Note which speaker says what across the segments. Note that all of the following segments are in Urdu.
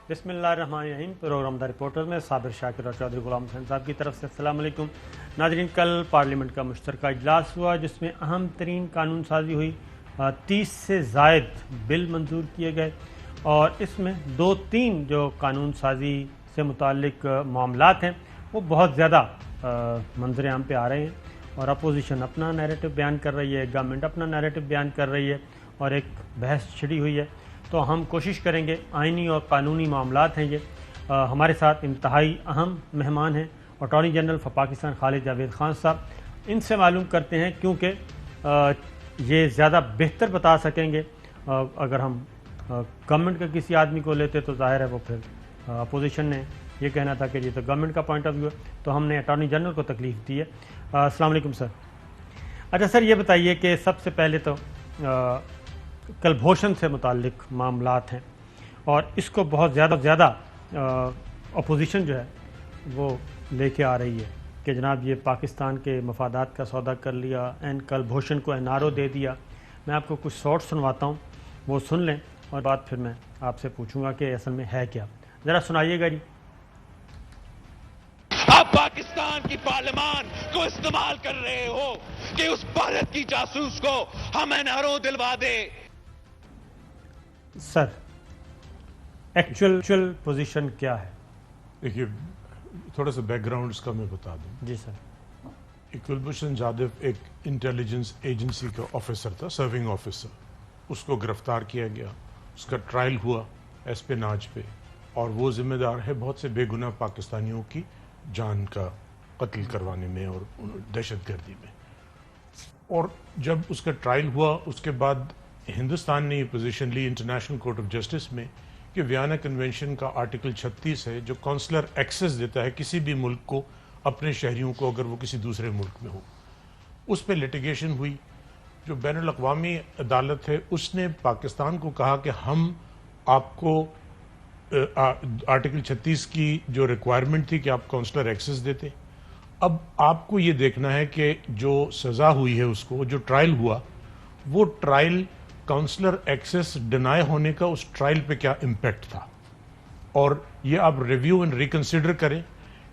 Speaker 1: بسم اللہ الرحمن الرحیم۔ پروگرام دا رپورٹر میں صابر شاکر اور چودھری غلام حسین صاحب کی طرف سے السلام علیکم ناظرین۔ کل پارلیمنٹ کا مشترکہ اجلاس ہوا جس میں اہم ترین قانون سازی ہوئی، 30 سے زائد بل منظور کیے گئے اور اس میں 2-3 جو قانون سازی سے متعلق معاملات ہیں وہ بہت زیادہ منظر عام پہ آ رہے ہیں اور اپوزیشن اپنا نیریٹو بیان کر رہی ہے، گورنمنٹ اپنا نیریٹو بیان کر رہی ہے اور ایک بحث چھڑی ہوئی ہے۔ تو ہم کوشش کریں گے، آئینی اور قانونی معاملات ہیں یہ۔ ہمارے ساتھ انتہائی اہم مہمان ہیں اٹارنی جنرل فار پاکستان خالد جاوید خان صاحب، ان سے معلوم کرتے ہیں کیونکہ یہ زیادہ بہتر بتا سکیں گے۔ اگر ہم گورنمنٹ کے کسی آدمی کو لیتے تو ظاہر ہے وہ پھر اپوزیشن نے یہ کہنا تھا کہ یہ تو گورنمنٹ کا پوائنٹ آف ویو ہے، تو ہم نے اٹارنی جنرل کو تکلیف دی ہے۔ السلام علیکم سر۔ اچھا سر، یہ بتائیے کہ سب سے پہلے تو کلبھوشن سے متعلق معاملات ہیں اور اس کو بہت زیادہ اپوزیشن جو ہے وہ لے کے آ رہی ہے کہ جناب یہ پاکستان کے مفادات کا سودا کر لیا، کلبھوشن کو NRO دے دیا۔ میں آپ کو کچھ شارٹ سنواتا ہوں، وہ سن لیں اور بعد پھر میں آپ سے پوچھوں گا کہ اصل میں ہے کیا، ذرا سنائیے گا جی۔
Speaker 2: آپ پاکستان کی پارلیمان کو استعمال کر رہے ہو کہ اس بھارت کی جاسوس کو ہم NRO دلوا دے۔
Speaker 1: سر ایکچوئل پوزیشن کیا ہے؟
Speaker 3: دیکھیے، تھوڑا سا بیک گراؤنڈ اس کا میں بتا دوں۔
Speaker 1: جی سر۔
Speaker 3: کلبھوشن جادو ایک انٹیلیجنس ایجنسی کا آفیسر تھا، سرونگ آفیسر۔ اس کو گرفتار کیا گیا، اس کا ٹرائل ہوا اسپیناج پہ، اور وہ ذمہ دار ہے بہت سے بے گناہ پاکستانیوں کی جان کا قتل کروانے میں اور دہشت گردی میں۔ اور جب اس کا ٹرائل ہوا اس کے بعد ہندوستان نے یہ پوزیشن لی انٹرنیشنل کورٹ آف جسٹس میں کہ ویانا کنونشن کا آرٹیکل 36 ہے جو کونسلر ایکسس دیتا ہے کسی بھی ملک کو اپنے شہریوں کو اگر وہ کسی دوسرے ملک میں ہو۔ اس پہ لیٹیگیشن ہوئی۔ جو بین الاقوامی عدالت ہے اس نے پاکستان کو کہا کہ ہم آپ کو آرٹیکل 36 کی جو ریکوائرمنٹ تھی کہ آپ کونسلر ایکسس دیتے، اب آپ کو یہ دیکھنا ہے کہ جو سزا ہوئی ہے اس کو، جو ٹرائل ہوا، وہ ٹرائل کونسلر ایکسس ڈینائی ہونے کا اس ٹرائل پہ کیا امپیکٹ تھا، اور یہ آپ ریویو اینڈ ریکنسیڈر کریں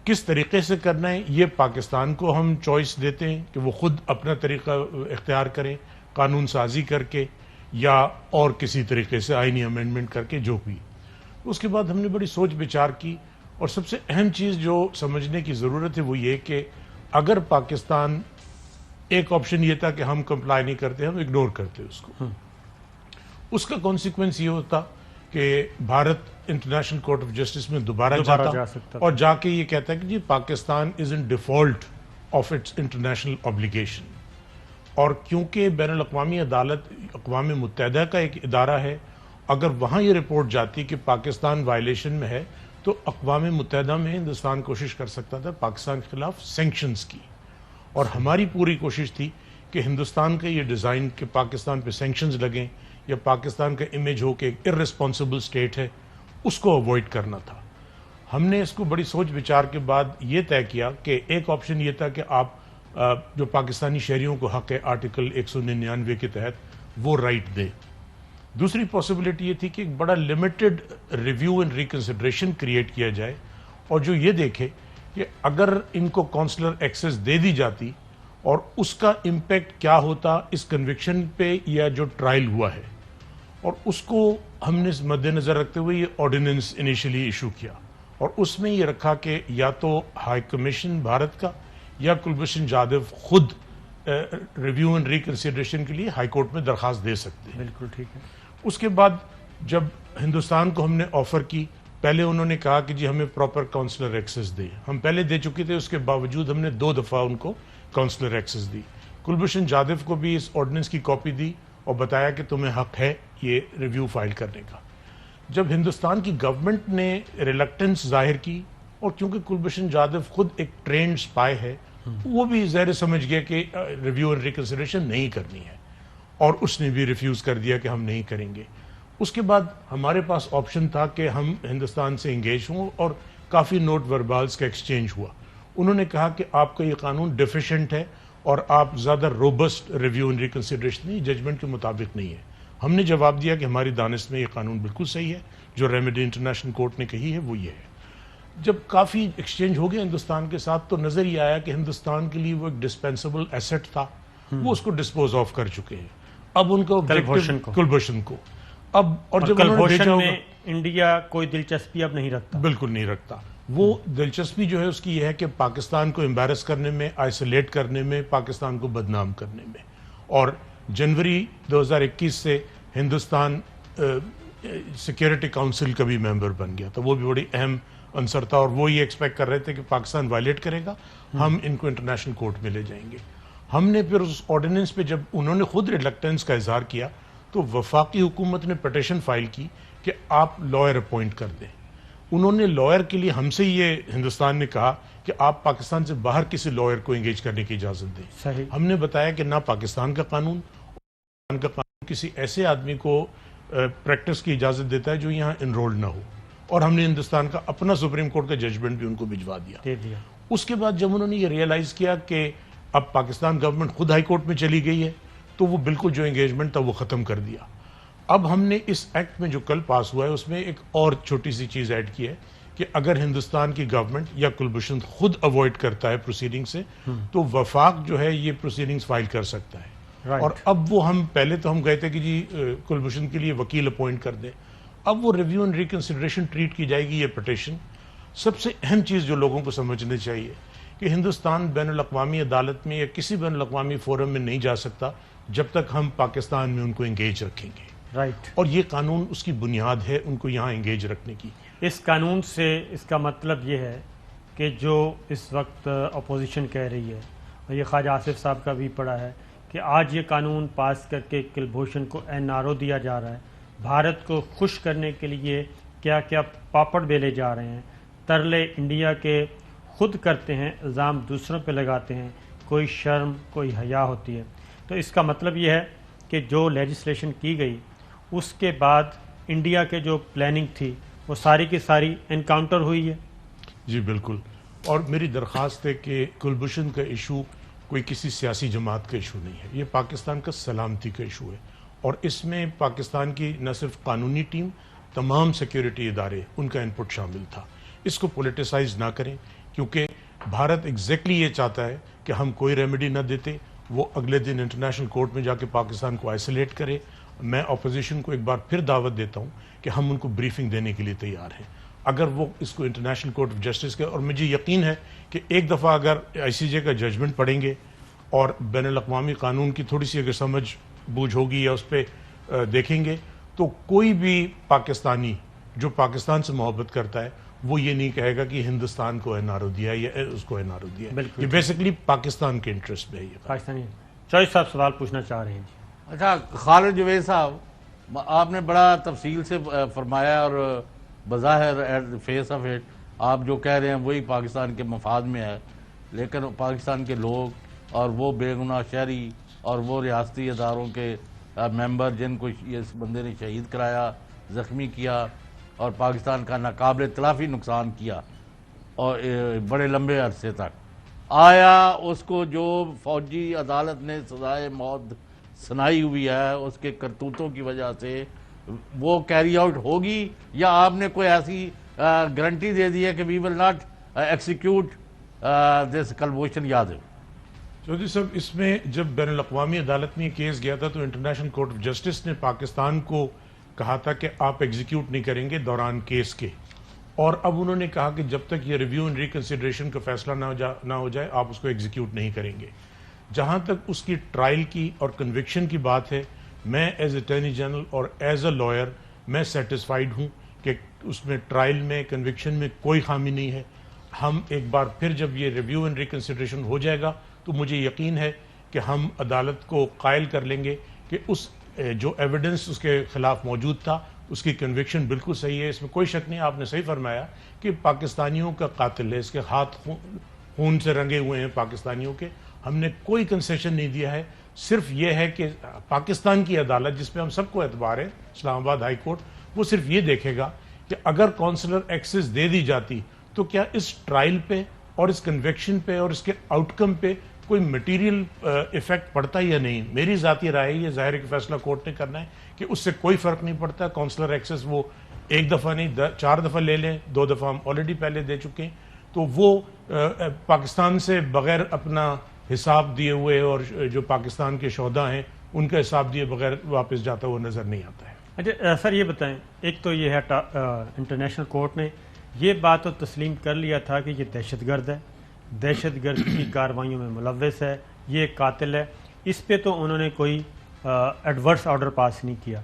Speaker 3: کس طریقے سے کرنا ہے۔ یہ پاکستان کو ہم چوائس دیتے ہیں کہ وہ خود اپنا طریقہ اختیار کریں، قانون سازی کر کے یا اور کسی طریقے سے آئینی امینڈمنٹ کر کے، جو بھی۔ اس کے بعد ہم نے بڑی سوچ بچار کی، اور سب سے اہم چیز جو سمجھنے کی ضرورت ہے وہ یہ کہ اگر پاکستان، ایک آپشن یہ تھا کہ ہم کمپلائی نہیں کرتے، ہم اگنور کرتے اس کو، اس کا کانسیکوینس یہ ہوتا کہ Bharat international court of justice میں دوبارہ جاتا اور جا کے یہ کہتا ہے کہ جی Pakistan is in default of its international obligation۔ اور کیونکہ بین الاقوامی عدالت اقوام متحدہ کا ایک ادارہ ہے، اگر وہاں یہ رپورٹ جاتی کہ پاکستان وائلیشن میں ہے تو اقوام متحدہ میں ہندوستان کوشش کر سکتا تھا پاکستان کے خلاف سینکشنز کی، اور ہماری پوری کوشش تھی کہ ہندوستان کا یہ ڈیزائن کہ پاکستان پہ سینکشنز لگیں یا پاکستان کا امیج ہو کہ ایک ارسپانسبل اسٹیٹ ہے، اس کو اوائڈ کرنا تھا۔ ہم نے اس کو بڑی سوچ بچار کے بعد یہ طے کیا کہ ایک آپشن یہ تھا کہ آپ جو پاکستانی شہریوں کو حق ہے آرٹیکل 199 کے تحت وہ رائٹ دے۔ دوسری پاسبلٹی یہ تھی کہ ایک بڑا لمیٹڈ ریویو اینڈ ریکنسیڈریشن کریٹ کیا جائے، اور جو یہ دیکھے کہ اگر ان کو کونسلر ایکسس دے دی جاتی اور اس کا امپیکٹ کیا ہوتا اس کنوکشن پہ یا جو ٹرائل ہوا ہے، اور اس کو ہم نے مد نظر رکھتے ہوئے یہ آرڈیننس انیشلی ایشو کیا، اور اس میں یہ رکھا کہ یا تو ہائی کمیشن بھارت کا یا کلبھوشن جادو خود ریویو اینڈ ریکنسیڈریشن کے لیے ہائی کورٹ میں درخواست دے سکتے ہیں۔
Speaker 1: بالکل ٹھیک ہے۔
Speaker 3: اس کے بعد جب ہندوستان کو ہم نے آفر کی، پہلے انہوں نے کہا کہ جی ہمیں پراپر کونسلر ایکسس دے، ہم پہلے دے چکے تھے، اس کے باوجود ہم نے 2 دفعہ ان کو کونسلر ایکسس دی۔ کلبھوشن جادو کو بھی اس آرڈیننس کی کاپی دی اور بتایا کہ تمہیں حق ہے یہ ریویو فائل کرنے کا۔ جب ہندوستان کی گورنمنٹ نے ریلکٹنس ظاہر کی، اور کیونکہ کلبھوشن جادو خود ایک ٹرینڈ سپائی ہے، وہ بھی ظاہر سمجھ گیا کہ ریویو اور ریکنسیڈریشن نہیں کرنی ہے، اور اس نے بھی ریفیوز کر دیا کہ ہم نہیں کریں گے۔ اس کے بعد ہمارے پاس آپشن تھا کہ ہم ہندوستان سے انگیج ہوں، اور کافی نوٹ وربالز کا ایکسچینج ہوا۔ انہوں نے کہا کہ آپ کا یہ قانون ڈیفیشنٹ ہے اور آپ زیادہ روبسٹ ریویو اینڈ ریکنسیڈریشن نہیں، ججمنٹ کے مطابق نہیں ہے، ہم نے جواب دیا کہ ہماری دانست میں یہ قانون بالکل صحیح ہے، جو ریمیڈی انٹرنیشنل کورٹ نے کہی ہے وہ یہ ہے۔ جب کافی ایکسچینج ہو گیا ہندوستان کے ساتھ تو نظر یہ آیا کہ ہندوستان کے لیے وہ ایک ڈسپینسیبل ایسٹ تھا، وہ اس کو ڈسپوز آف کر چکے ہیں۔ اب ان کا کلبھوشن کو اب اور جب انہوں نے بھیجا
Speaker 1: میں انڈیا کوئی دلچسپی اب نہیں رکھتا،
Speaker 3: بالکل نہیں رکھتا۔ وہ دلچسپی جو ہے اس کی یہ ہے کہ پاکستان کو امبیرس کرنے میں، آئسولیٹ کرنے میں، پاکستان کو بدنام کرنے میں۔ اور جنوری 2021 سے ہندوستان سیکیورٹی کاؤنسل کا بھی ممبر بن گیا، تو وہ بھی بڑی اہم عنصر تھا، اور وہ یہ ایکسپیکٹ کر رہے تھے کہ پاکستان وائلیٹ کرے گا، ہم ان کو انٹرنیشنل کورٹ میں لے جائیں گے۔ ہم نے پھر اس آرڈیننس پہ جب انہوں نے خود ریلکٹنس کا اظہار کیا تو وفاقی حکومت نے پٹیشن فائل کی کہ آپ لائر اپوائنٹ کر دیں۔ انہوں نے لائر کے لیے ہم سے یہ ہندوستان نے کہا کہ آپ پاکستان سے باہر کسی لائر کو انگیج کرنے کی اجازت دیں۔
Speaker 1: صحیح۔
Speaker 3: ہم نے بتایا کہ نہ پاکستان کا قانون کسی ایسے آدمی کو پریکٹس کی اجازت دیتا ہے جو یہاں انرولڈ نہ ہو، اور ہم نے ہندوستان کا اپنا سپریم کورٹ کا ججمنٹ بھی ان کو بھجوا دیا۔ اس کے بعد جب انہوں نے یہ ریئلائز کیا کہ اب پاکستان گورنمنٹ خود ہائی کورٹ میں چلی گئی ہے تو وہ بالکل جو انگیجمنٹ تھا وہ ختم کر دیا۔ اب ہم نے اس ایکٹ میں جو کل پاس ہوا ہے اس میں ایک اور چھوٹی سی چیز ایڈ کی ہے کہ اگر ہندوستان کی گورنمنٹ یا کلبھوشن خود اوائڈ کرتا ہے پروسیڈنگ سے تو وفاق جو ہے یہ پروسیڈنگز فائل کر سکتا ہے۔ اور اب وہ ہم پہلے تو ہم گئے تھے کہ جی کلبھوشن کے لیے وکیل اپوائنٹ کر دیں، اب وہ ریویو اینڈ ریکنسیڈریشن ٹریٹ کی جائے گی یہ پٹیشن۔ سب سے اہم چیز جو لوگوں کو سمجھنی چاہیے کہ ہندوستان بین الاقوامی عدالت میں یا کسی بین الاقوامی فورم میں نہیں جا سکتا جب تک ہم پاکستان میں ان کو انگیج رکھیں گے، اور یہ قانون اس کی بنیاد ہے ان کو یہاں انگیج رکھنے کی۔
Speaker 1: اس قانون سے اس کا مطلب یہ ہے کہ جو اس وقت اپوزیشن کہہ رہی ہے، اور یہ خواجہ آصف صاحب کا بھی پڑا ہے کہ آج یہ قانون پاس کر کے کلبھوشن کو NRO دیا جا رہا ہے، بھارت کو خوش کرنے کے لیے کیا کیا پاپڑ بیلے جا رہے ہیں، ترلے انڈیا کے خود کرتے ہیں، الزام دوسروں پہ لگاتے ہیں، کوئی شرم کوئی حیا ہوتی ہے۔ تو اس کا مطلب یہ ہے کہ جو لیجسلیشن کی گئی اس کے بعد انڈیا کے جو پلاننگ تھی وہ ساری کی ساری انکاؤنٹر ہوئی ہے۔
Speaker 3: جی بالکل، اور میری درخواست ہے کہ کلبھوشن کا ایشو کوئی کسی سیاسی جماعت کا ایشو نہیں ہے، یہ پاکستان کا سلامتی کا ایشو ہے، اور اس میں پاکستان کی نہ صرف قانونی ٹیم، تمام سیکیورٹی ادارے ان کا انپٹ شامل تھا۔ اس کو پولیٹیسائز نہ کریں، کیونکہ بھارت ایگزیکٹلی یہ چاہتا ہے کہ ہم کوئی ریمیڈی نہ دیتے، وہ اگلے دن انٹرنیشنل کورٹ میں جا کے پاکستان کو آئسولیٹ کرے۔ میں اپوزیشن کو ایک بار پھر دعوت دیتا ہوں کہ ہم ان کو بریفنگ دینے کے لیے تیار ہیں اگر وہ اس کو انٹرنیشنل کورٹ آف جسٹس کے، اور مجھے یقین ہے کہ ایک دفعہ اگر ICJ کا ججمنٹ پڑھیں گے اور بین الاقوامی قانون کی تھوڑی سی اگر سمجھ بوجھ ہوگی یا اس پہ دیکھیں گے تو کوئی بھی پاکستانی جو پاکستان سے محبت کرتا ہے وہ یہ نہیں کہے گا کہ ہندوستان کو NRO دیا یا اس کو NRO دیا، یہ بیسیکلی پاکستان کے انٹرسٹ میں ہے۔ یہ
Speaker 1: پاکستانی چوائس صاحب سوال پوچھنا چاہ رہے ہیں جی۔
Speaker 4: اچھا خالد جوید صاحب، آپ نے بڑا تفصیل سے فرمایا، اور بظاہر ایٹ فیس آف اٹ آپ جو کہہ رہے ہیں وہی پاکستان کے مفاد میں ہے، لیکن پاکستان کے لوگ اور وہ بے گناہ شہری اور وہ ریاستی اداروں کے ممبر جن کو اس بندے نے شہید کرایا، زخمی کیا اور پاکستان کا ناقابل تلافی نقصان کیا اور بڑے لمبے عرصے تک، آیا اس کو جو فوجی عدالت نے سزائے موت سنائی ہوئی ہے اس کے کرتوتوں کی وجہ سے وہ کیری آؤٹ ہوگی، یا آپ نے کوئی ایسی گارنٹی دے دی ہے کہ we will not execute this Kulbhushan Yadav?
Speaker 3: Chaudhry صاحب، اس میں جب بین الاقوامی عدالت میں یہ کیس گیا تھا تو انٹرنیشنل کورٹ آف جسٹس نے پاکستان کو کہا تھا کہ آپ ایگزیکیوٹ نہیں کریں گے دوران کیس کے، اور اب انہوں نے کہا کہ جب تک یہ ریویو اینڈ ریکنسیڈریشن کا فیصلہ نہ ہو جائے آپ اس کو ایگزیکیوٹ نہیں کریں گے۔ جہاں تک اس کی ٹرائل کی اور کنوکشن کی بات ہے، میں ایز اٹارنی جنرل اور ایز اے لائر میں سیٹسفائیڈ ہوں کہ اس میں ٹرائل میں کنوکشن میں کوئی خامی نہیں ہے۔ ہم ایک بار پھر جب یہ ریویو اینڈ ریکنسیڈریشن ہو جائے گا تو مجھے یقین ہے کہ ہم عدالت کو قائل کر لیں گے کہ اس جو ایویڈنس اس کے خلاف موجود تھا اس کی کنوکشن بالکل صحیح ہے، اس میں کوئی شک نہیں۔ آپ نے صحیح فرمایا کہ پاکستانیوں کا قاتل ہے، اس کے ہاتھ خون سے رنگے ہوئے ہیں پاکستانیوں کے، ہم نے کوئی کنسیشن نہیں دیا ہے۔ صرف یہ ہے کہ پاکستان کی عدالت جس پہ ہم سب کو اعتبار ہے، اسلام آباد ہائی کورٹ، وہ صرف یہ دیکھے گا کہ اگر کونسلر ایکسس دے دی جاتی تو کیا اس ٹرائل پہ اور اس کنوکشن پہ اور اس کے آؤٹ کم پہ کوئی مٹیریل ایفیکٹ پڑتا یا نہیں. میری ذاتی رائے یہ ظاہر ہے کہ فیصلہ کورٹ نے کرنا ہے کہ اس سے کوئی فرق نہیں پڑتا. کونسلر ایکسس وہ ایک دفعہ نہیں 4 دفعہ لے لیں, 2 دفعہ ہم آلریڈی پہلے دے چکے ہیں, تو وہ پاکستان سے بغیر اپنا حساب دیے ہوئے اور جو پاکستان کے شہدا ہیں ان کا حساب دیے بغیر واپس جاتا ہوا نظر نہیں آتا ہے.
Speaker 1: اچھا سر یہ بتائیں, ایک تو یہ ہے انٹرنیشنل کورٹ نے یہ بات تو تسلیم کر لیا تھا کہ یہ دہشت گرد ہے, دہشت گرد کی کارروائیوں میں ملوث ہے, یہ قاتل ہے, اس پہ تو انہوں نے کوئی ایڈورس آرڈر پاس نہیں کیا.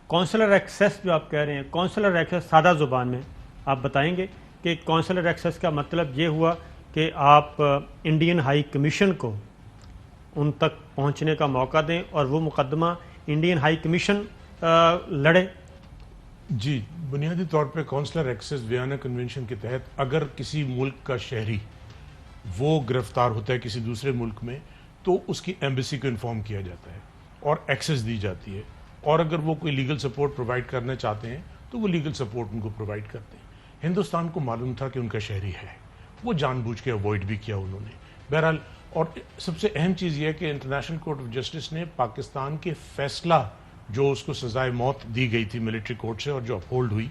Speaker 1: کونسلر ایکسیس جو آپ کہہ رہے ہیں, کونسلر ایکسیس سادہ زبان میں آپ بتائیں گے کہ کونسلر ایکسیس کا مطلب یہ ہوا کہ آپ انڈین ہائی کمیشن کو ان تک پہنچنے کا موقع دیں اور وہ مقدمہ انڈین ہائی کمیشن لڑے.
Speaker 3: جی, بنیادی طور پہ کونسلر ایکسس ویانا کنونشن کے تحت اگر کسی ملک کا شہری وہ گرفتار ہوتا ہے کسی دوسرے ملک میں تو اس کی ایمبیسی کو انفارم کیا جاتا ہے اور ایکسس دی جاتی ہے, اور اگر وہ کوئی لیگل سپورٹ پرووائڈ کرنا چاہتے ہیں تو وہ لیگل سپورٹ ان کو پرووائڈ کرتے ہیں. ہندوستان کو معلوم تھا کہ ان کا شہری ہے, وہ جان بوجھ کے اوائڈ بھی کیا انہوں نے. بہرحال, اور سب سے اہم چیز یہ ہے کہ انٹرنیشنل کورٹ آف جسٹس نے پاکستان کے فیصلہ جو اس کو سزائے موت دی گئی تھی ملٹری کورٹ سے اور جو اپہولڈ ہوئی,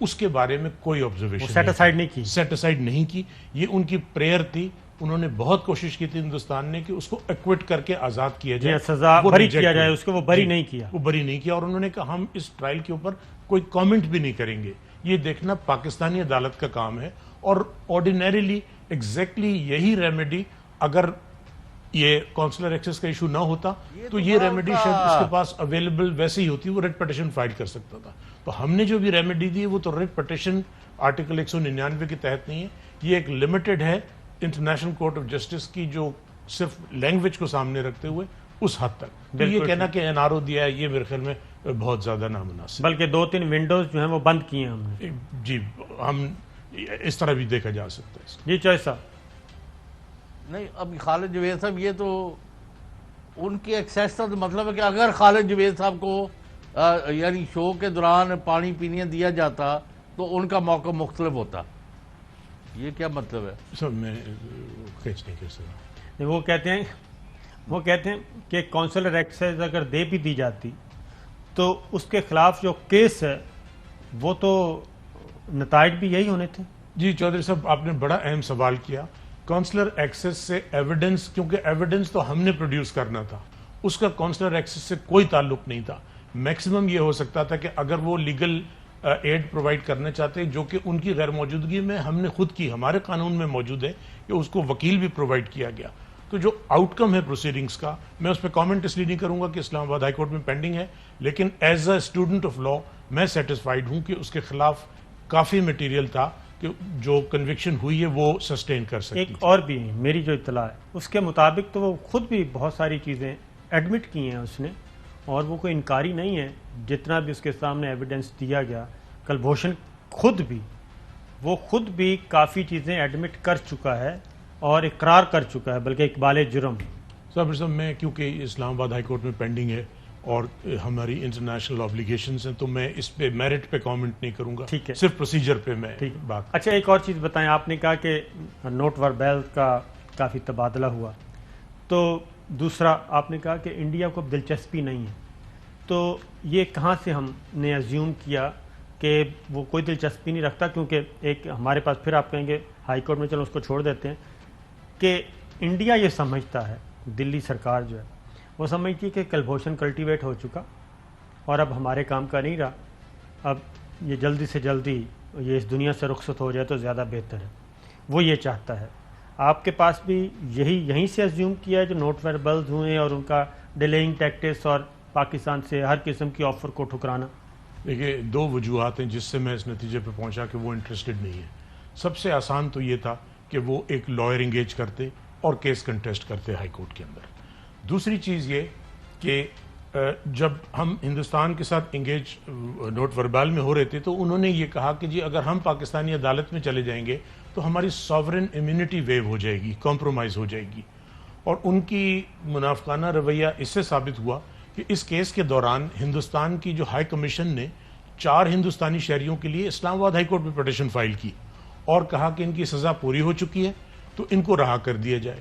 Speaker 3: اس کے بارے میں کوئی آبزرویشن
Speaker 1: سیٹ اسائڈ نہیں کی,
Speaker 3: سیٹ اسائڈ نہیں کی. یہ ان کی پریئر تھی, انہوں نے بہت کوشش کی تھی ہندوستان نے کہ اس کو ایکوٹ کر کے آزاد کیا جائے,
Speaker 1: سزا بری کیا جائے اس کو, وہ بری نہیں کیا,
Speaker 3: وہ بری نہیں کیا. اور انہوں نے کہا ہم اس ٹرائل کے اوپر کوئی کامنٹ بھی نہیں کریں گے, یہ دیکھنا پاکستانی عدالت کا کام ہے. اور آرڈینریلی ایگزیکٹلی یہی ریمیڈی اگر یہ کونسلر ایکسس کا ایشو نہ ہوتا تو یہ ریمیڈی شاید اس کے پاس اویلیبل ویسے ہی ہوتی, وہ ریٹ پٹیشن فائل کر سکتا تھا. تو ہم نے جو بھی ریمیڈی دی وہ تو ریٹ پٹیشن آرٹیکل 199 کے تحت نہیں ہے, یہ ایک لمیٹڈ ہے انٹرنیشنل کورٹ آف جسٹس کی جو صرف لینگویج کو سامنے رکھتے ہوئے اس حد تک. تو یہ کہنا کہ این آر او دیا ہے یہ میرے خیال میں بہت زیادہ نامناسب,
Speaker 1: بلکہ 2-3 ونڈوز جو ہیں وہ بند کیے ہیں ہم نے.
Speaker 3: جی, ہم اس طرح بھی دیکھا جا سکتا ہے.
Speaker 1: جی چوہے صاحب.
Speaker 4: نہیں, اب خالد جوید صاحب یہ تو ان کی ایکسیس کا مطلب ہے کہ اگر خالد جوید صاحب کو یعنی شو کے دوران پانی پینے دیا جاتا تو ان کا موقع مختلف ہوتا, یہ کیا مطلب ہے؟
Speaker 3: سر میں کچھ نہیں کر سکتا.
Speaker 1: وہ کہتے ہیں کہ کونسلر ایکسیس اگر دے بھی دی جاتی تو اس کے خلاف جو کیس ہے وہ تو نتائج بھی یہی ہونے تھے.
Speaker 3: جی چودھری صاحب, آپ نے بڑا اہم سوال کیا. کونسلر ایکسس سے ایویڈنس, کیونکہ ایویڈنس تو ہم نے پروڈیوس کرنا تھا, اس کا کونسلر ایکسس سے کوئی تعلق نہیں تھا. میکسیمم یہ ہو سکتا تھا کہ اگر وہ لیگل ایڈ پرووائڈ کرنا چاہتے جو کہ ان کی غیر موجودگی میں ہم نے خود کی, ہمارے قانون میں موجود ہے کہ اس کو وکیل بھی پرووائڈ کیا گیا, تو جو آؤٹ کم ہے پروسیڈنگز کا میں اس پہ کامنٹ اس لیے نہیں کروں گا کہ اسلام آباد ہائی کورٹ میں پینڈنگ ہے, لیکن as a student of law میں سیٹسفائیڈ ہوں کہ اس کے خلاف کافی مٹیریل تھا کہ جو کنوکشن ہوئی ہے وہ سسٹین کر سکتی.
Speaker 1: ایک اور بھی میری جو اطلاع ہے اس کے مطابق تو وہ خود بھی بہت ساری چیزیں ایڈمٹ کی ہیں اس نے, اور وہ کوئی انکاری نہیں ہے. جتنا بھی اس کے سامنے ایویڈنس دیا گیا, کلبھوشن خود بھی کافی چیزیں ایڈمٹ کر چکا ہے اور اقرار کر چکا ہے, بلکہ اقبال جرم.
Speaker 3: صاحب میں کیونکہ اسلام آباد ہائی کورٹ میں پینڈنگ ہے اور ہماری انٹرنیشنل آبلیگیشنز ہیں تو میں اس پہ میرٹ پہ کامنٹ نہیں کروں گا,
Speaker 1: ٹھیک ہے,
Speaker 3: صرف پروسیجر پہ میں بات.
Speaker 1: اچھا ایک اور چیز بتائیں, آپ نے کہا کہ نوٹ وربیل کا کافی تبادلہ ہوا, تو دوسرا آپ نے کہا کہ انڈیا کو دلچسپی نہیں ہے, تو یہ کہاں سے ہم نے ازیوم کیا کہ وہ کوئی دلچسپی نہیں رکھتا, کیونکہ ایک ہمارے پاس پھر آپ کہیں گے ہائی کورٹ میں چلو اس کو چھوڑ دیتے ہیں کہ انڈیا یہ سمجھتا ہے, دلی سرکار جو ہے وہ سمجھتی ہے کہ کلبھوشن کلٹیویٹ ہو چکا اور اب ہمارے کام کا نہیں رہا, اب یہ جلدی سے جلدی یہ اس دنیا سے رخصت ہو جائے تو زیادہ بہتر ہے, وہ یہ چاہتا ہے. آپ کے پاس بھی یہیں سے ازیوم کیا ہے جو نوٹ ویربلز ہوئے اور ان کا ڈیلیئنگ ٹیکٹس اور پاکستان سے ہر قسم کی آفر کو ٹھکرانا؟
Speaker 3: دیکھیے 2 وجوہات ہیں جس سے میں اس نتیجے پہ پہنچا کہ وہ انٹرسٹڈ نہیں ہے. سب سے آسان تو یہ تھا کہ وہ ایک لائر انگیج کرتے اور کیس کنٹیسٹ کرتے ہائی کورٹ کے اندر. دوسری چیز یہ کہ جب ہم ہندوستان کے ساتھ انگیج نوٹ وربال میں ہو رہے تھے تو انہوں نے یہ کہا کہ جی اگر ہم پاکستانی عدالت میں چلے جائیں گے تو ہماری ساورن امیونٹی ویو ہو جائے گی, کمپرومائز ہو جائے گی. اور ان کی منافقانہ رویہ اس سے ثابت ہوا کہ اس کیس کے دوران ہندوستان کی جو ہائی کمیشن نے 4 ہندوستانی شہریوں کے لیے اسلام آباد ہائی کورٹ میں پٹیشن فائل کی اور کہا کہ ان کی سزا پوری ہو چکی ہے تو ان کو رہا کر دیا جائے.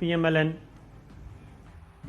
Speaker 1: PMLN।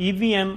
Speaker 1: EVM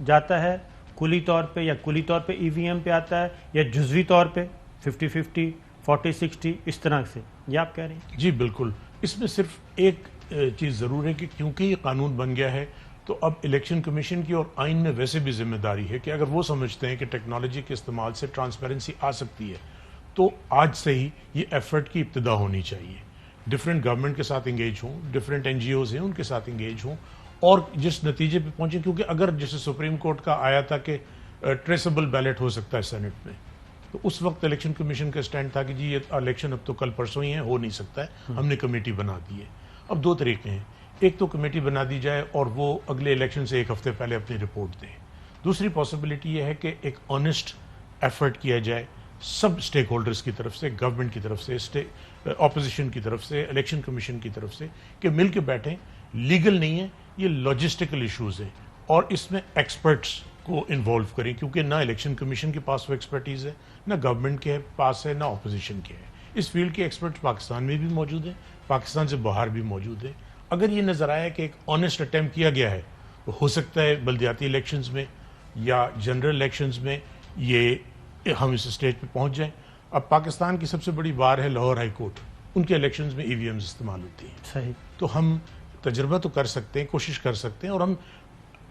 Speaker 1: جاتا ہے کلی طور پہ یا کلی طور پہ ای وی ایم پہ آتا ہے یا جزوی طور پہ 50-50 40-60 اس طرح سے؟ یہ آپ کہہ رہے ہیں؟
Speaker 3: جی بالکل. اس میں صرف ایک چیز ضرور ہے کہ کیونکہ یہ قانون بن گیا ہے تو اب الیکشن کمیشن کی اور آئین میں ویسے بھی ذمہ داری ہے کہ اگر وہ سمجھتے ہیں کہ ٹیکنالوجی کے استعمال سے ٹرانسپیرنسی آ سکتی ہے تو آج سے ہی یہ ایفرٹ کی ابتدا ہونی چاہیے. ڈفرینٹ گورنمنٹ کے ساتھ انگیج ہوں, ڈفرینٹ این جی اوز ہیں ان کے ساتھ انگیج ہوں اور جس نتیجے پہ پہنچیں, کیونکہ اگر جیسے سپریم کورٹ کا آیا تھا کہ ٹریسبل بیلٹ ہو سکتا ہے سینٹ میں, تو اس وقت الیکشن کمیشن کا سٹینڈ تھا کہ جی یہ الیکشن اب تو کل پرسوں ہی ہے, ہو نہیں سکتا ہے, ہم نے کمیٹی بنا دی ہے. اب دو طریقے ہیں, ایک تو کمیٹی بنا دی جائے اور وہ اگلے الیکشن سے ایک ہفتے پہلے اپنی رپورٹ دے. دوسری پاسبلٹی یہ ہے کہ ایک آنیسٹ ایفرٹ کیا جائے سب اسٹیک ہولڈرز کی طرف سے, گورنمنٹ کی طرف سے, اپوزیشن کی طرف سے, الیکشن کمیشن کی طرف سے, کہ مل کے بیٹھیں. لیگل نہیں ہے, یہ لاجسٹیکل ایشوز ہیں اور اس میں ایکسپرٹس کو انوالو کریں, کیونکہ نہ الیکشن کمیشن کے پاس وہ ایکسپرٹیز ہے, نہ گورنمنٹ کے پاس ہے, نہ اپوزیشن کے ہے. اس فیلڈ کے ایکسپرٹس پاکستان میں بھی موجود ہیں, پاکستان سے باہر بھی موجود ہیں. اگر یہ نظر آیا کہ ایک آنیسٹ اٹیمپٹ کیا گیا ہے تو ہو سکتا ہے بلدیاتی الیکشنز میں یا جنرل الیکشنز میں یہ ہم اس اسٹیج پہ پہنچ جائیں. اب پاکستان کی سب سے بڑی بار ہے لاہور ہائی کورٹ, ان کے الیکشنز میں ای وی ایمز استعمال ہوتی ہیں.
Speaker 1: صحیح.
Speaker 3: تو ہم تجربہ تو کر سکتے ہیں, کوشش کر سکتے ہیں. اور ہم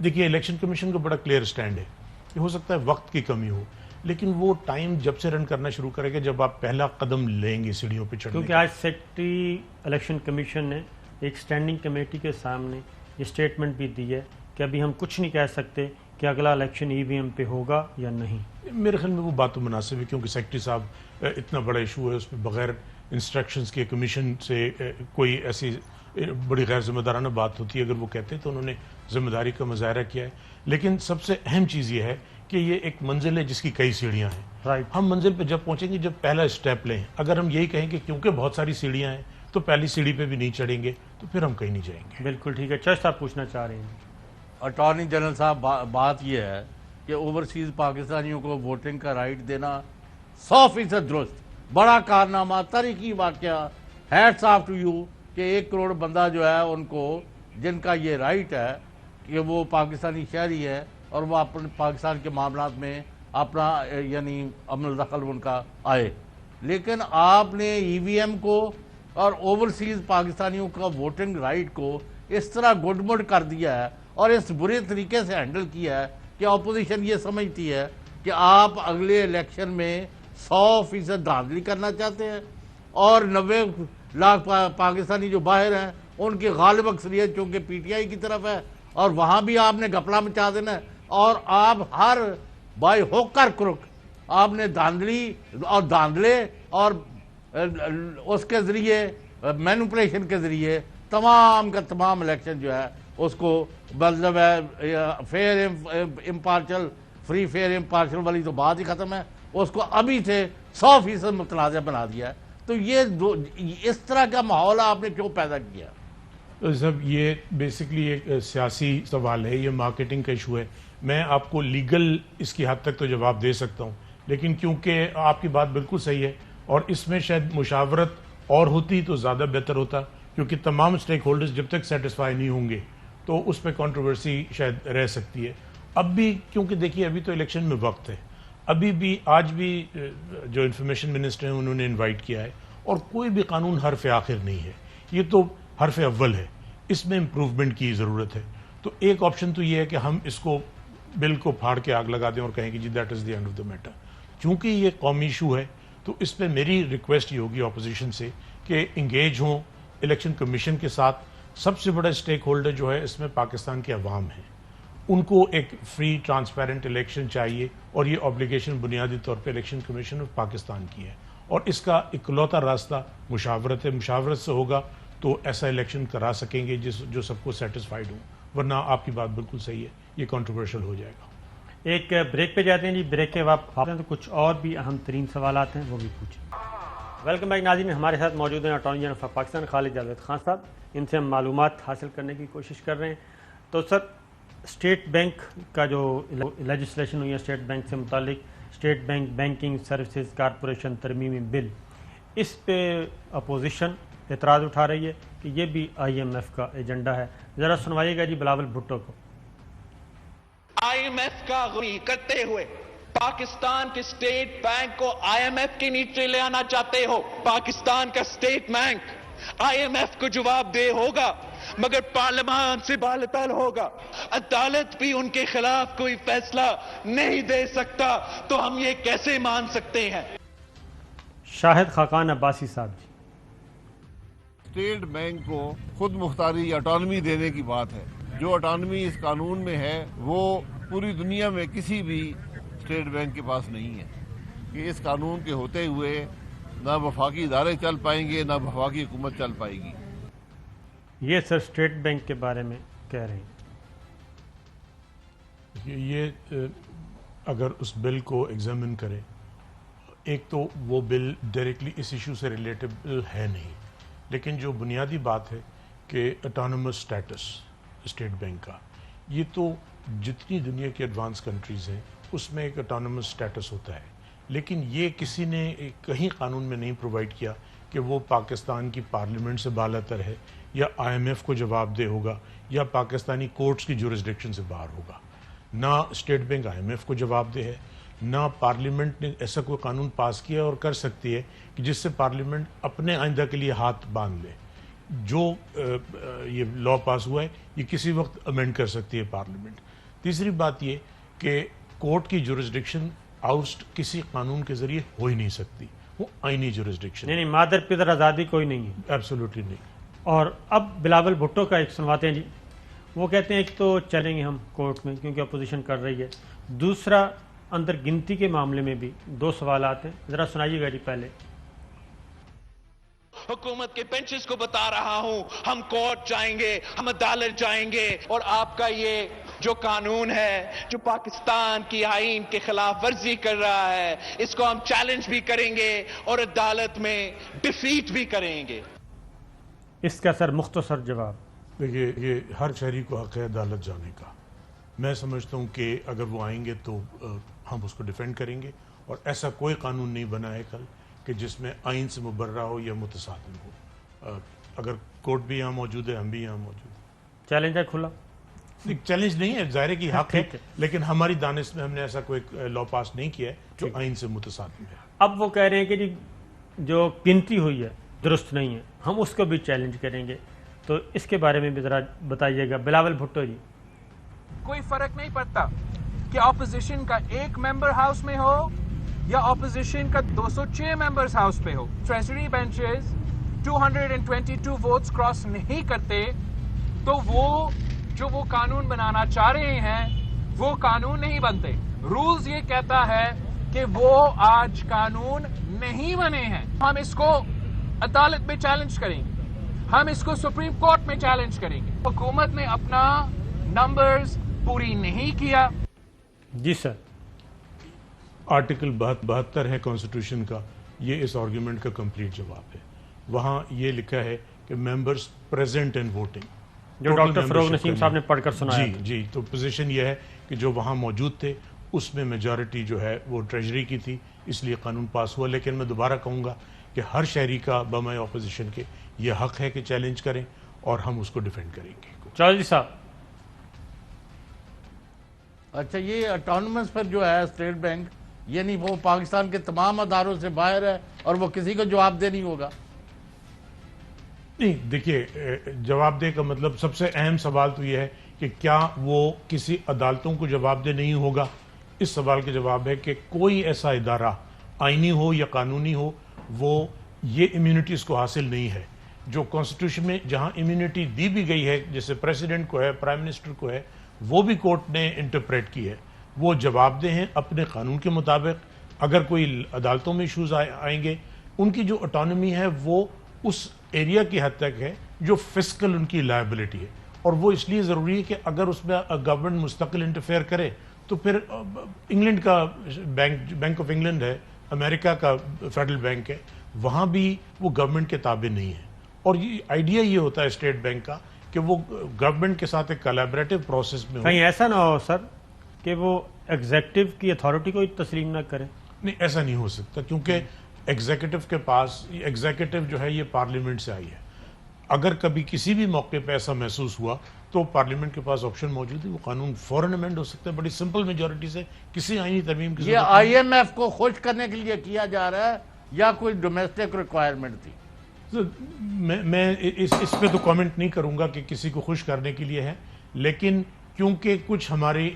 Speaker 3: دیکھیے الیکشن کمیشن کا بڑا کلیئر سٹینڈ ہے کہ ہو سکتا ہے وقت کی کمی ہو, لیکن وہ ٹائم جب سے رن کرنا شروع کرے گا جب آپ پہلا قدم لیں گے سیڑھیوں پہ چڑھنے
Speaker 1: کیونکہ
Speaker 3: کا.
Speaker 1: آج سیکرٹری الیکشن کمیشن نے ایک سٹینڈنگ کمیٹی کے سامنے یہ سٹیٹمنٹ بھی دی ہے کہ ابھی ہم کچھ نہیں کہہ سکتے کہ اگلا الیکشن ای وی ایم پہ ہوگا یا نہیں.
Speaker 3: میرے خیال میں وہ بات تو مناسب ہے, کیونکہ سیکرٹری صاحب اتنا بڑا ایشو ہے, اس میں بغیر انسٹرکشنز کے کمیشن سے کوئی ایسی بڑی غیر ذمہ دارانہ بات ہوتی ہے. اگر وہ کہتے ہیں تو انہوں نے ذمہ داری کا مظاہرہ کیا ہے. لیکن سب سے اہم چیز یہ ہے کہ یہ ایک منزل ہے جس کی کئی سیڑھیاں ہیں.
Speaker 1: رائٹ.
Speaker 3: ہم منزل پہ جب پہنچیں گے جب پہلا اسٹیپ لیں. اگر ہم یہی کہیں کہ کیونکہ بہت ساری سیڑھیاں ہیں تو پہلی سیڑھی پہ بھی نہیں چڑھیں گے تو پھر ہم کہیں نہیں جائیں گے.
Speaker 1: بالکل ٹھیک ہے. چرچ صاحب پوچھنا چاہ رہے ہیں.
Speaker 4: اٹارنی جنرل صاحب بات یہ ہے کہ اوورسیز پاکستانیوں کو ووٹنگ کا رائٹ دینا 100% درست, بڑا کارنامہ, تاریخی واقعہ, ہیٹس آف ٹو یو کہ 1 کروڑ بندہ جو ہے ان کو جن کا یہ رائٹ ہے کہ وہ پاکستانی شہری ہے اور وہ اپنے پاکستان کے معاملات میں اپنا یعنی عمل دخل ان کا آئے. لیکن آپ نے ای وی ایم کو اور اوورسیز پاکستانیوں کا ووٹنگ رائٹ کو اس طرح گڈ مڈ کر دیا ہے اور اس برے طریقے سے ہینڈل کیا ہے کہ اپوزیشن یہ سمجھتی ہے کہ آپ اگلے الیکشن میں 100% دھاندلی کرنا چاہتے ہیں اور 90 لاکھ پاکستانی جو باہر ہیں ان کی غالب اکثریت چونکہ پی ٹی آئی کی طرف ہے اور وہاں بھی آپ نے گپلا مچا دینا ہے اور آپ ہر بائی ہوکر کرک آپ نے دھاندلی اور دھاندلے اور اس کے ذریعے مینوپولیشن کے ذریعے تمام کا تمام الیکشن جو ہے اس کو مطلب ہے fair impartial, free fair impartial والی تو بات ہی ختم ہے, اس کو ابھی سے 100% متنازع بنا دیا ہے. تو یہ اس طرح کا ماحول آپ نے کیوں پیدا کیا؟
Speaker 3: صاحب یہ بیسکلی ایک سیاسی سوال ہے, یہ مارکیٹنگ کا ایشو ہے. میں آپ کو لیگل اس کی حد تک تو جواب دے سکتا ہوں, لیکن کیونکہ آپ کی بات بالکل صحیح ہے اور اس میں شاید مشاورت اور ہوتی تو زیادہ بہتر ہوتا, کیونکہ تمام اسٹیک ہولڈرز جب تک سیٹسفائی نہیں ہوں گے تو اس پہ کنٹروورسی شاید رہ سکتی ہے. اب بھی کیونکہ دیکھیے ابھی تو الیکشن میں وقت ہے, ابھی بھی آج بھی جو انفارمیشن منسٹر ہیں انہوں نے انوائٹ کیا ہے اور کوئی بھی قانون حرف آخر نہیں ہے, یہ تو حرف اول ہے, اس میں امپروومنٹ کی ضرورت ہے. تو ایک آپشن تو یہ ہے کہ ہم اس کو بل کو پھاڑ کے آگ لگا دیں اور کہیں کہ جی that is the end of the matter. چونکہ یہ قومی ایشو ہے تو اس پہ میری ریکویسٹ یہ ہوگی اپوزیشن سے کہ انگیج ہوں الیکشن کمیشن کے ساتھ. سب سے بڑا اسٹیک ہولڈر جو ہے اس میں پاکستان کے عوام ہیں, ان کو ایک فری ٹرانسپیرنٹ الیکشن چاہیے اور یہ اوبلیگیشن بنیادی طور پہ الیکشن کمیشن آف پاکستان کی ہے اور اس کا اکلوتا راستہ مشاورت ہے. مشاورت سے ہوگا تو ایسا الیکشن کرا سکیں گے جو سب کو سیٹسفائیڈ ہوں, ورنہ آپ کی بات بالکل صحیح ہے, یہ کنٹروورشل ہو جائے گا.
Speaker 1: ایک بریک پہ جاتے ہیں جی, بریک کے بعد تو کچھ اور بھی اہم ترین سوالات ہیں وہ بھی پوچھیں. ویلکم بیک ناظرین, ہمارے ساتھ موجود ہیں اٹارنی جنرل آف پاکستان خالد جاوید خان صاحب. ان سے ہم معلومات حاصل کرنے کی کوشش کر رہے ہیں. تو سر, اسٹیٹ بینک کا جو لیجسلیشن ہوئی ہے اسٹیٹ بینک سے متعلق, State Bank Banking Services Corporation ترمیمی بل, اس پہ اپوزیشن اعتراض اٹھا رہی ہے کہ یہ بھی آئی ایم ایف کا ایجنڈا ہے. ذرا سنوائیے گا جی بلاول بھٹو کو.
Speaker 2: IMF کا غمی کرتے ہوئے پاکستان کے اسٹیٹ بینک کو IMF کے نیچے لے آنا چاہتے ہو. پاکستان کا اسٹیٹ بینک IMF کو جواب دہ ہوگا مگر پارلیمان سے بالاتر ہوگا. عدالت بھی ان کے خلاف کوئی فیصلہ نہیں دے سکتا تو ہم یہ کیسے مان سکتے ہیں؟
Speaker 1: شاہد خاقان عباسی صاحب جی.
Speaker 5: اسٹیٹ بینک کو خود مختاری یا اٹانومی دینے کی بات ہے. جو اٹانومی اس قانون میں ہے وہ پوری دنیا میں کسی بھی اسٹیٹ بینک کے پاس نہیں ہے کہ اس قانون کے ہوتے ہوئے نہ وفاقی ادارے چل پائیں گے نہ وفاقی حکومت چل پائے گی.
Speaker 1: یہ سر اسٹیٹ بینک کے بارے میں کہہ رہے ہیں.
Speaker 3: یہ اگر اس بل کو ایگزامن کریں، ایک تو وہ بل ڈائریکٹلی اس ایشو سے ریلیٹیبل ہے نہیں، لیکن جو بنیادی بات ہے کہ اٹانومس اسٹیٹس اسٹیٹ بینک کا، یہ تو جتنی دنیا کی ایڈوانس کنٹریز ہیں اس میں ایک اٹانومس اسٹیٹس ہوتا ہے، لیکن یہ کسی نے کہیں قانون میں نہیں پرووائڈ کیا کہ وہ پاکستان کی پارلیمنٹ سے بالاتر ہے یا IMF کو جواب دہ ہوگا یا پاکستانی کورٹس کی جورسڈکشن سے باہر ہوگا. نہ اسٹیٹ بینک IMF کو جواب دہ ہے، نہ پارلیمنٹ نے ایسا کوئی قانون پاس کیا اور کر سکتی ہے کہ جس سے پارلیمنٹ اپنے آئندہ کے لیے ہاتھ باندھ لے. جو یہ لا پاس ہوا ہے یہ کسی وقت امینڈ کر سکتی ہے پارلیمنٹ. تیسری بات یہ کہ کورٹ کی جورسڈکشن آؤسٹ کسی قانون کے ذریعے ہو ہی نہیں سکتی، وہ آئینی جورسڈکشن.
Speaker 1: نہیں مادر پدر آزادی کوئی نہیں ہے.
Speaker 3: ایبسولوٹلی نہیں.
Speaker 1: اور اب بلاول بھٹو کا ایک سنواتے ہیں جی. وہ کہتے ہیں ایک تو چلیں گے ہم کورٹ میں کیونکہ اپوزیشن کر رہی ہے، دوسرا اندر گنتی کے معاملے میں بھی دو سوالات ہیں. ذرا سنائیے گا جی. پہلے
Speaker 2: حکومت کے بینچز کو بتا رہا ہوں ہم کورٹ جائیں گے، ہم عدالت جائیں گے، اور آپ کا یہ جو قانون ہے جو پاکستان کی آئین کے خلاف ورزی کر رہا ہے اس کو ہم چیلنج بھی کریں گے اور عدالت میں ڈیفیٹ بھی کریں گے.
Speaker 1: اس کا سر مختصر جواب.
Speaker 3: دیکھیے یہ ہر شہری کو حق ہے عدالت جانے کا. میں سمجھتا ہوں کہ اگر وہ آئیں گے تو ہم اس کو ڈیفینڈ کریں گے، اور ایسا کوئی قانون نہیں بنا ہے کل کہ جس میں آئین سے مبرہ ہو یا متصادم ہو. اگر کورٹ بھی یہاں موجود ہے، ہم بھی یہاں موجود ہیں.
Speaker 1: چیلنج ہے کھلا؟
Speaker 3: چیلنج نہیں ہے، ظاہر ہے کہ حق ہے، لیکن ہماری دانش میں ہم نے ایسا کوئی لا پاس نہیں کیا ہے جو آئین سے متصادم ہے.
Speaker 1: اب وہ کہہ رہے ہیں کہ جی جو گنتی ہوئی ہے درست نہیں ہے، ہم اس کو بھی چیلنج کریں گے. تو اس کے بارے میں بھی ذرا بتائیے گا. بلاول بھٹو جی.
Speaker 6: کوئی فرق نہیں پڑتا کہ اپوزیشن کا ایک ممبر ہاؤس میں ہو یا اپوزیشن کا 206 ممبرز ہاؤس پہ ہو. ٹریجری بینچز 222 ووٹس کراس نہیں کرتے تو وہ قانون بنانا چاہ رہے ہیں وہ قانون نہیں بنتے. رولز یہ کہتا ہے کہ وہ آج قانون نہیں بنے ہیں. ہم اس کو عدالت میں چیلنج کریں گے، ہم اس کو سپریم کورٹ میں چیلنج کریں گے. حکومت نے اپنا نمبرز پوری نہیں کیا.
Speaker 1: جی سر.
Speaker 3: آرٹیکل 72 ہے کانسٹیٹیوشن کا، یہ اس آرگیومنٹ کا کمپلیٹ جواب ہے. وہاں یہ لکھا ہے کہ ممبرز پریزنٹ اینڈ ووٹنگ،
Speaker 1: جو ڈاکٹر فروغ نسیم صاحب نے پڑھ کر سنایا.
Speaker 3: جی تو پوزیشن یہ ہے کہ جو وہاں موجود تھے اس میں میجارٹی جو ہے وہ ٹریجری کی تھی، اس لیے قانون پاس ہوا. لیکن میں دوبارہ کہوں گا کہ ہر شہری کا بمائے اپوزیشن کے یہ حق ہے کہ چیلنج کریں اور ہم اس کو ڈیفینڈ کریں گے.
Speaker 1: چودھری صاحب.
Speaker 4: اچھا، یہ اٹانومس پر جو ہے اسٹیٹ بینک، یعنی وہ پاکستان کے تمام اداروں سے باہر ہے اور وہ کسی کو جواب دہ نہیں ہوگا؟
Speaker 3: نہیں، دیکھیے جواب دہ کا مطلب سب سے اہم سوال تو یہ ہے کہ کیا وہ کسی عدالتوں کو جواب دہ نہیں ہوگا. اس سوال کا جواب ہے کہ کوئی ایسا ادارہ آئینی ہو یا قانونی ہو وہ یہ امیونٹیز کو حاصل نہیں ہے. جو کانسٹیٹیوشن میں جہاں امیونٹی دی بھی گئی ہے، جیسے پریزیڈنٹ کو ہے، پرائم منسٹر کو ہے، وہ بھی کورٹ نے انٹرپریٹ کی ہے. وہ جواب دہ ہیں اپنے قانون کے مطابق. اگر کوئی عدالتوں میں ایشوز آئیں گے، ان کی جو اٹانومی ہے وہ اس ایریا کی حد تک ہے جو فسکل ان کی لائبلٹی ہے، اور وہ اس لیے ضروری ہے کہ اگر اس میں گورنمنٹ مستقل انٹرفیئر کرے تو پھر انگلینڈ کا بینک آف انگلینڈ ہے، امریکہ کا فیڈرل بینک ہے، وہاں بھی وہ گورنمنٹ کے تابع نہیں ہے. اور یہ آئیڈیا یہ ہوتا ہے اسٹیٹ بینک کا کہ وہ گورنمنٹ کے ساتھ ایک کولیبریٹو پروسیس میں ہو.
Speaker 1: کہیں ایسا نہ ہو سر کہ وہ ایگزیکٹو کی اتھارٹی کو تسلیم نہ کرے.
Speaker 3: نہیں، ایسا نہیں ہو سکتا کیونکہ ایگزیکٹو کے پاس، ایگزیکٹو جو ہے یہ پارلیمنٹ سے آئی ہے. اگر کبھی کسی بھی موقع پہ ایسا محسوس ہوا تو پارلیمنٹ کے پاس آپشن موجود ہے, وہ قانون فوراً امینڈ ہو سکتا ہے بڑی سمپل میجورٹی سے, کسی آئینی ترمیم کی
Speaker 4: یہ
Speaker 3: ضرورت
Speaker 4: آئی ایم ایف کو خوش کرنے کے لیے کیا جا رہا ہے یا کوئی ڈومیسٹک ریکوائرمنٹ تھی؟
Speaker 3: میں اس پہ تو کامنٹ نہیں کروں گا کہ کسی کو خوش کرنے کے لیے ہے, لیکن کیونکہ کچھ ہماری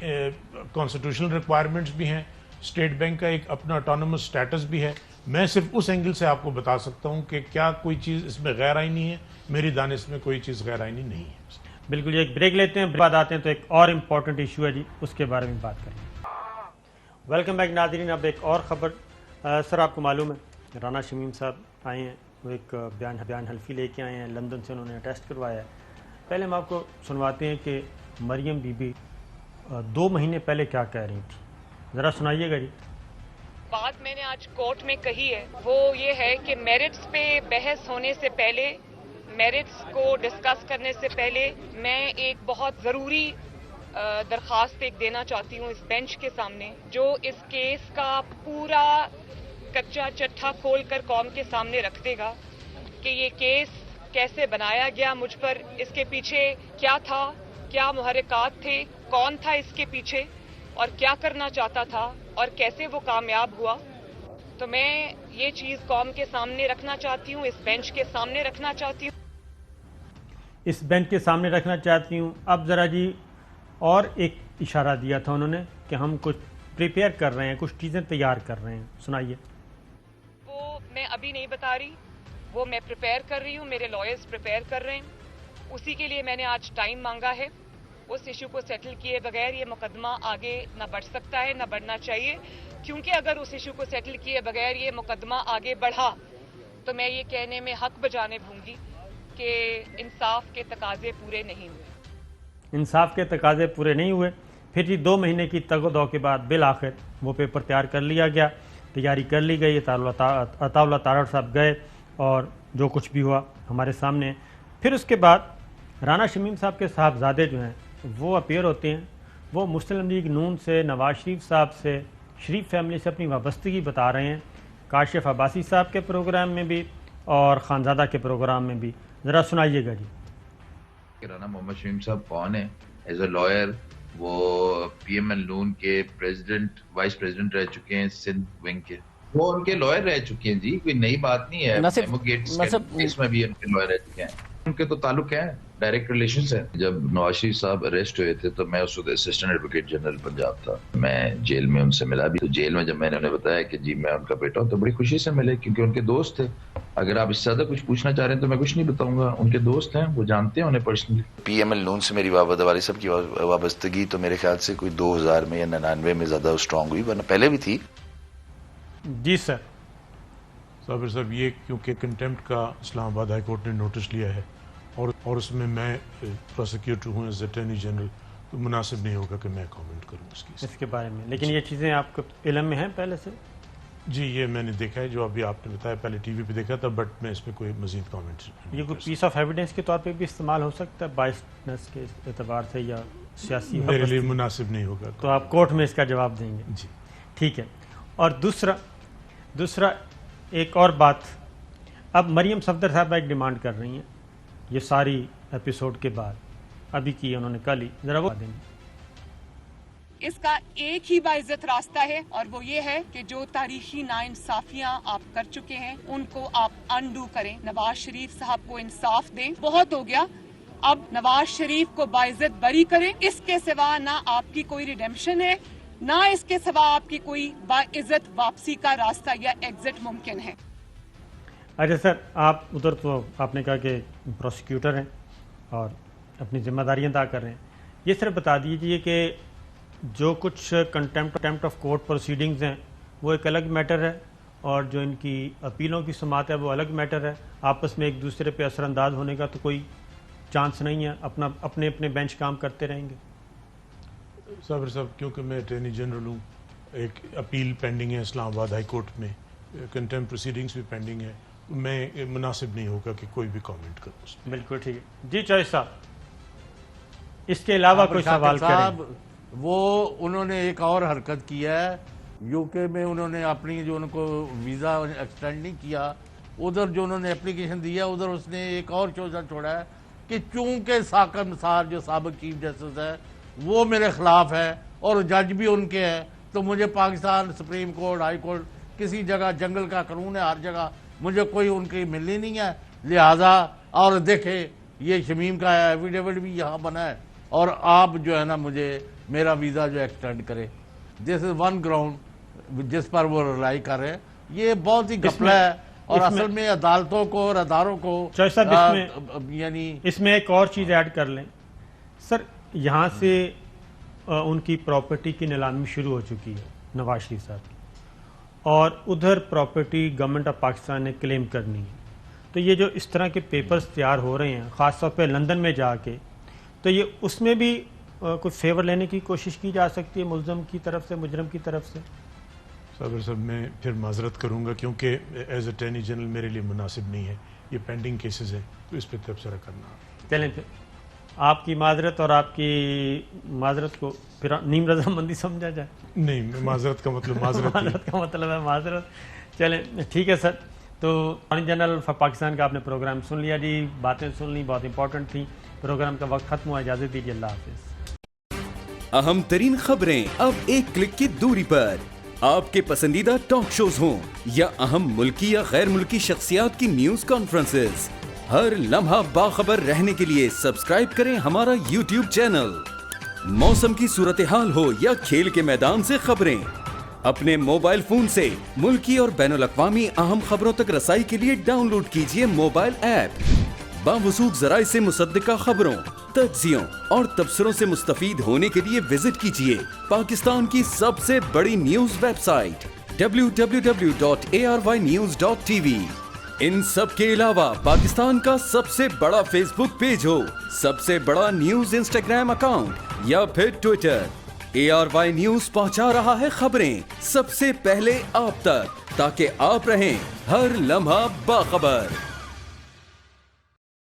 Speaker 3: کانسٹیٹیوشنل ریکوائرمنٹس بھی ہیں, اسٹیٹ بینک کا ایک اپنا آٹونومس اسٹیٹس بھی ہے, میں صرف اس اینگل سے آپ کو بتا سکتا ہوں کہ کیا کوئی چیز اس میں غیر آئینی ہے, میری دانش میں کوئی چیز غیر آئینی نہیں ہے.
Speaker 1: بالکل, ایک بریک لیتے ہیں, بعد آتے ہیں تو ایک اور امپورٹنٹ ایشو ہے جی, اس کے بارے میں بات کریں گے. ویلکم بیک ناظرین. اب ایک اور خبر. سر آپ کو معلوم ہے رانا شمیم صاحب آئے ہیں, وہ ایک بیان حلفی لے کے آئے ہیں, لندن سے انہوں نے ٹیسٹ کروایا ہے. پہلے ہم آپ کو سنواتے ہیں کہ مریم بی بی 2 مہینے پہلے کیا کہہ رہی تھی, ذرا سنائیے گا جی.
Speaker 7: بات میں نے آج کورٹ میں کہی ہے وہ یہ ہے کہ میرٹس پہ بحث ہونے سے پہلے, میرٹس کو ڈسکس کرنے سے پہلے میں ایک بہت ضروری درخواست ایک دینا چاہتی ہوں اس بینچ کے سامنے, جو اس کیس کا پورا کچا چٹھا کھول کر قوم کے سامنے رکھ دے گا کہ یہ کیس کیسے بنایا گیا مجھ پر, اس کے پیچھے کیا تھا, کیا محرکات تھے, کون تھا اس کے پیچھے اور کیا کرنا چاہتا تھا اور کیسے وہ کامیاب ہوا. تو میں یہ چیز قوم کے سامنے رکھنا چاہتی ہوں, اس بینچ کے سامنے رکھنا چاہتی ہوں.
Speaker 1: اس بینچ کے سامنے رکھنا چاہتی ہوں. اب ذرا جی اور ایک اشارہ دیا تھا انہوں نے کہ ہم کچھ پریپیئر کر رہے ہیں, کچھ چیزیں تیار کر رہے ہیں, سنائیے.
Speaker 7: وہ میں ابھی نہیں بتا رہی, وہ میں پریپیئر کر رہی ہوں, میرے لائرز پریپیئر کر رہے ہیں, اسی کے لیے میں نے آج ٹائم مانگا ہے. اس ایشو کو سیٹل کیے بغیر یہ مقدمہ آگے نہ بڑھ سکتا ہے, نہ بڑھنا چاہیے, کیونکہ اگر اس ایشو کو سیٹل کیے بغیر یہ مقدمہ آگے بڑھا تو میں یہ کہنے میں حق بجانب ہوں گی کہ انصاف کے تقاضے پورے نہیں ہوئے.
Speaker 1: انصاف کے تقاضے پورے نہیں ہوئے. پھر جی 2 مہینے کی تگ و دو کے بعد بالآخر وہ پیپر تیار کر لیا گیا, تیاری کر لی گئی. عطا اللہ تارڑ صاحب گئے اور جو کچھ بھی ہوا ہمارے سامنے. پھر اس کے بعد رانا شمیم صاحب کے صاحبزادے جو ہیں وہ اپیئر ہوتے ہیں, وہ مسلم لیگ نون سے, نواز شریف صاحب سے, شریف فیملی سے اپنی وابستگی بتا رہے ہیں, کاشف عباسی صاحب کے پروگرام میں بھی اور خانزادہ کے پروگرام میں بھی. ذرا سنائیے گا جی.
Speaker 8: رانا محمد شمیم صاحب کون ہیں ایز اے لائر؟ وہ پی ایم ایل نون کے پریزیڈنٹ, وائس پریزیڈنٹ رہ چکے ہیں سندھ ونگ کے, وہ ان کے لائر رہ چکے ہیں جی, کوئی نئی بات نہیں ہے. اس میں بھی ان کے لائر رہ چکے ہیں, ان کے تو تعلق ہیں, ڈائریکٹ ریلیشنز ہیں. جب نواز شریف صاحب اریسٹ ہوئے تھے تو میں اس وقت اسسٹنٹ ایڈوکیٹ جنرل پنجاب تھا, میں جیل میں ان سے ملا بھی. تو جیل میں جب میں نے انہیں بتایا کہ جی میں ان کا بیٹا ہوں تو بڑی خوشی سے ملے, کیونکہ ان کے دوست تھے. اگر آپ اس سے زیادہ کچھ پوچھنا چاہ رہے ہیں تو میں کچھ نہیں بتاؤں گا, ان کے دوست ہیں, وہ جانتے ہیں انہیں پرسنلی. پی ایم ایل نون سے میری والد صاحب کی وابستگی تو میرے خیال سے کوئی 2000 میں یا 99 میں زیادہ اسٹرانگ ہوئی, ورنہ پہلے بھی تھی.
Speaker 1: جی سر.
Speaker 3: صابر صاحب, یہ کیونکہ کنٹیمپٹ کا اسلام آباد ہائی کورٹ نے نوٹس لیا ہے اور اس میں پروسیکیوٹر ہوں ایز اٹارنی جنرل, تو مناسب نہیں ہوگا کہ میں کامنٹ کروں اس کے
Speaker 1: بارے میں. لیکن یہ چیزیں آپ کو علم میں ہیں پہلے سے؟
Speaker 3: جی, یہ میں نے دیکھا ہے, جو ابھی آپ نے بتایا پہلے ٹی وی پہ دیکھا تھا, بٹ میں اس میں کوئی مزید کامنٹ.
Speaker 1: یہ کوئی پیس آف ایویڈنس کے طور پہ بھی استعمال ہو سکتا ہے بائسنس کے اعتبار سے, یا سیاسی
Speaker 3: میرے لیے مناسب نہیں ہوگا,
Speaker 1: تو آپ کورٹ میں اس کا جواب دیں گے.
Speaker 3: جی
Speaker 1: ٹھیک ہے. اور دوسرا ایک اور بات, اب مریم صفدر صاحبہ ایک ڈیمانڈ کر رہی ہیں یہ ساری ایپیسوڈ کے بعد, ابھی کی انہوں نے کل ہی, ذرا وہ دیں گے.
Speaker 7: اس کا ایک ہی باعزت راستہ ہے اور وہ یہ ہے کہ جو تاریخی ناانصافیاں آپ کر چکے ہیں ان کو آپ انڈو کریں, نواز شریف صاحب کو انصاف دیں. بہت ہو گیا, اب نواز شریف کو باعزت بری کریں. اس کے سوا نہ آپ کی کوئی ریڈیمپشن ہے, نہ اس کے سوا آپ کی کوئی باعزت واپسی کا راستہ یا ایگزٹ ممکن ہے.
Speaker 1: اچھا سر, آپ ادھر تو آپ نے کہا کہ پروسیکیوٹر ہیں اور اپنی ذمہ داریاں ادا کر رہے ہیں, یہ صرف بتا دیجیے کہ جو کچھ کنٹیمپٹ آف کورٹ پروسیڈنگز ہیں وہ ایک الگ میٹر ہے, اور جو ان کی اپیلوں کی سماعت ہے وہ الگ میٹر ہے. آپس میں ایک دوسرے پہ اثر انداز ہونے کا تو کوئی چانس نہیں ہے, اپنے بینچ کام کرتے رہیں گے.
Speaker 3: صابر صاحب, کیونکہ میں اٹارنی جنرل ہوں, ایک اپیل پینڈنگ ہے اسلام آباد ہائی کورٹ میں, کنٹیمپٹ پروسیڈنگز بھی پینڈنگ ہے, میں مناسب نہیں ہوگا کہ کوئی بھی کامنٹ کروں اس میں.
Speaker 1: بالکل ٹھیک ہے جی. چوہے صاحب, اس کے علاوہ کوئی سوال کریں؟
Speaker 4: وہ انہوں نے ایک اور حرکت کیا ہے, یو کے میں انہوں نے اپنی جو ان کو ویزا ایکسٹینڈ نہیں کیا, ادھر جو انہوں نے اپلیکیشن دیا ادھر اس نے ایک اور چوزہ چھوڑا ہے کہ چونکہ ساکر نثار جو سابق چیف جسٹس ہے وہ میرے خلاف ہے اور جج بھی ان کے ہیں، تو مجھے Pakistan supreme court, high court, کسی جگہ جنگل کا قانون ہے، ہر جگہ مجھے کوئی ان کی ملنی نہیں ہے. لہذا اور دیکھیں یہ شمیم کا ایفیڈیوٹ بھی یہاں بنا ہے، اور آپ جو ہے نا مجھے میرا ویزا جو ایکسٹینڈ کرے. دس از ون گراؤنڈ جس پر وہ رلائی کر رہے ہیں. یہ بہت ہی گھپلہ ہے، اور اصل میں عدالتوں کو اور اداروں کو
Speaker 1: یعنی اس میں ایک اور چیز ایڈ کر لیں سر. یہاں سے ان کی پراپرٹی کی نیلامی شروع ہو چکی ہے نواز شریف صاحب کی، اور ادھر پراپرٹی گورنمنٹ آف پاکستان نے کلیم کرنی ہے. تو یہ جو اس طرح کے پیپرز تیار ہو رہے ہیں خاص طور پہ لندن میں جا کے، تو یہ اس میں بھی کوئی فیور لینے کی کوشش کی جا سکتی ہے ملزم کی طرف سے، مجرم کی طرف سے؟
Speaker 3: صابر صاحب میں پھر معذرت کروں گا کیونکہ ایز اٹارنی جنرل میرے لیے مناسب نہیں ہے، یہ پینڈنگ کیسز ہیں تو اس پہ تبصرہ کرنا.
Speaker 1: چلیں پھر آپ کی معذرت اور آپ کی معذرت کو پھر نیم رضامندی سمجھا جائے.
Speaker 3: نہیں، معذرت کا مطلب معذرت
Speaker 1: کا مطلب ہے معذرت. چلیں ٹھیک ہے سر. تو اٹارنی جنرل فار پاکستان کا آپ نے پروگرام سن لیا جی، باتیں سن لی، بہت امپورٹنٹ تھیں. پروگرام کا وقت ختم ہوا، اجازت دیجیے، اللہ حافظ.
Speaker 9: اہم ترین خبریں اب ایک کلک کی دوری پر. آپ کے پسندیدہ ٹاک شوز ہوں یا اہم ملکی یا غیر ملکی شخصیات کی نیوز کانفرنسز، ہر لمحہ باخبر رہنے کے لیے سبسکرائب کریں ہمارا یوٹیوب چینل. موسم کی صورتحال ہو یا کھیل کے میدان سے خبریں، اپنے موبائل فون سے ملکی اور بین الاقوامی اہم خبروں تک رسائی کے لیے ڈاؤن لوڈ کیجیے موبائل ایپ. باوثوق ذرائع سے مصدقہ خبروں، تجزیوں اور تبصروں سے مستفید ہونے کے لیے وزٹ کیجیے پاکستان کی سب سے بڑی نیوز ویب سائٹ www.arYnews.tv. ان سب کے علاوہ پاکستان کا سب سے بڑا فیس بک پیج ہو، سب سے بڑا نیوز انسٹاگرام اکاؤنٹ یا پھر ٹویٹر، ARY نیوز پہنچا رہا ہے خبریں سب سے پہلے آپ تک، تاکہ آپ رہیں ہر لمحہ باخبر.